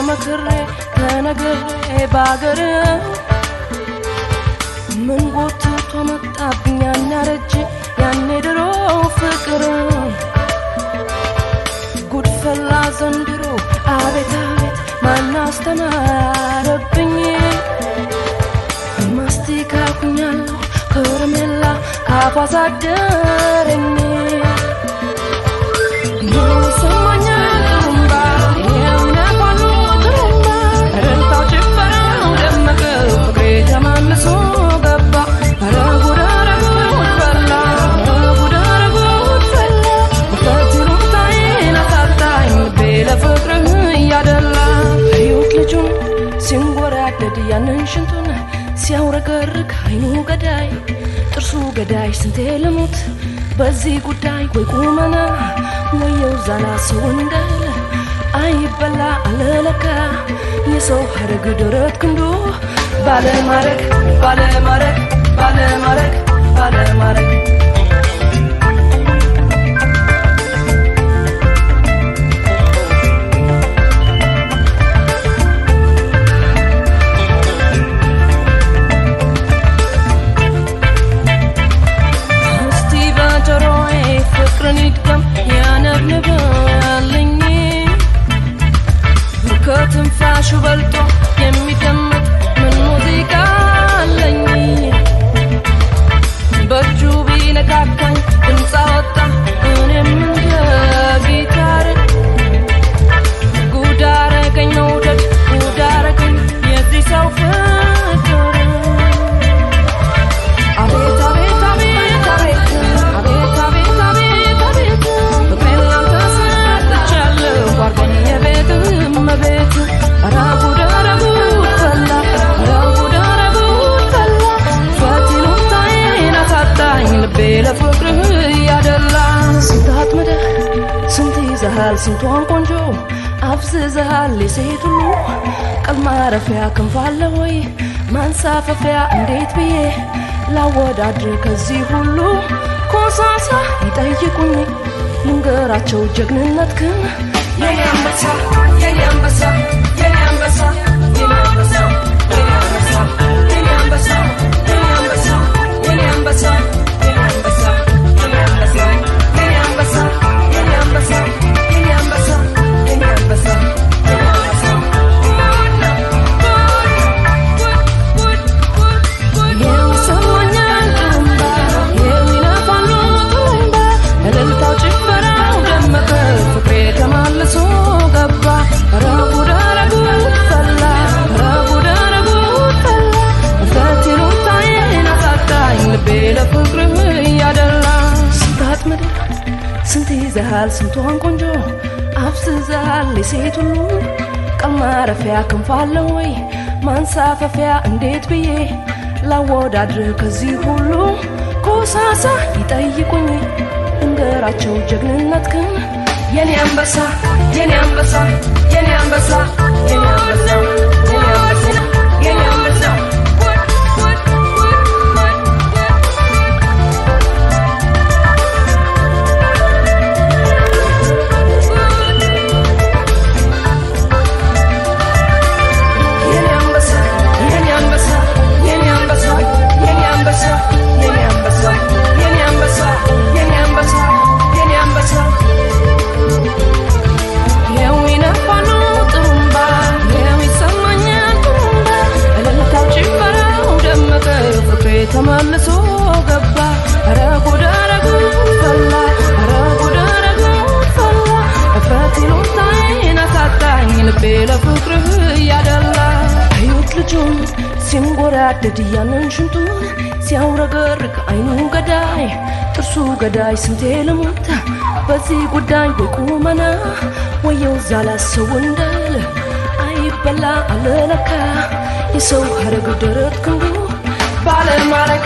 ተመክሬ ተነግሬ ባገር ምን ጎትቶ መጣብኝ ያናረጅ ያኔ ድሮ ፍቅር ጉድፈላ ዘንድሮ አቤት አቤት ማን አስተማረብኝ ማስቲካ ኩኛለሁ ከረሜላ ካፋሳደረኝ ያንን ሽንቱን ሲያውረገርግ አይኑ ገዳይ ጥርሱ ገዳይ ስንቴ ልሙት በዚህ ጉዳይ ወይ ቁመና ወየው ዛላ ሰው እንዳለ አይበላ አለለካ የሰው ሀረግ ደረት ክንዱ ባለማረግ ባለማረግ ባለማረግ ባለማረግ ፍቅርንድገም ያነብንብልኝ ከትንፋሹ በልጦ የሚደመጥ ምን ሙዚቃ አለኝ በእጁ ቢነካካኝ ድምፅ አወጣ እኔም እንደ ጊታር ጉድ አረገኝ መውደድ ጉድ አረገኝ የዚህ ሰው ፍቅር አቤት አቤት አቤት አቤት አቤት አቤት አቤት ቤት አራጉድ አራጉድ ፈላ አራጉድ አራጉድ ፈላ ፈቲሉታዬን አሳጣኝ ልቤ ለፍቅርህ ያደላ ስንታት ምድር ስንት ይዘሃል ስንቷን ቆንጆ አፍዝዘሃል የሴት ሁሉ ቀል ማረፊያ ክንፋለ ወይ ማንሳፈፊያ እንዴት ብዬ ላወዳድር ከዚህ ሁሉ ኮሳሳ ይጠይቁኝ ልንገራቸው ጀግንነትክን የኔ አንበሳ የኔ አንበሳ የኔ አንበሳ የኔ አንበሳ የኔ አንበሳ የኔ አንበሳ የኔ አንበሳ የኔ አንበሳ የኔ አንበሳ የኔ አንበሳ የኔ አንበሳ የኔ አንበሳ የኔ አንበሳ የኔ አንበሳ ስንት ይዘሃል ስንቷን ቆንጆ አፍዝዘሃል የሴት ሁሉ ቀል ማረፊያ ክንፋለ ወይ ማንሳፈፊያ እንዴት ብዬ ላወዳድር ከዚህ ሁሉ ኮሳሳ ይጠይቁኝ እንገራቸው ጀግንነትክን የኔ አንበሳ የኔ አንበሳ የኔ አንበሳ የኔ አንበሳ የኔ አንበሳ የኔ አንበሳ ተመልሶ ገባ አረጉድ አረጉድ ፈላ አረጉድ አረጉድ ፈላ ፈቲሉታዬን አሳጣኝ ልቤ ለፍቅርህ ያደላ አዩት ልጁን ሲንጎራደድ ያንን ሽንቱን ሲያውረገርግ አይኑ ገዳይ ጥርሱ ገዳይ ስንቴ ልሙት በዚህ ጉዳይ በቁመና ወየው ዛላ ሰው እንዳለ አይበላ አለለካ የሰው ሀረግ ደረት ክንዱ ባለማረግ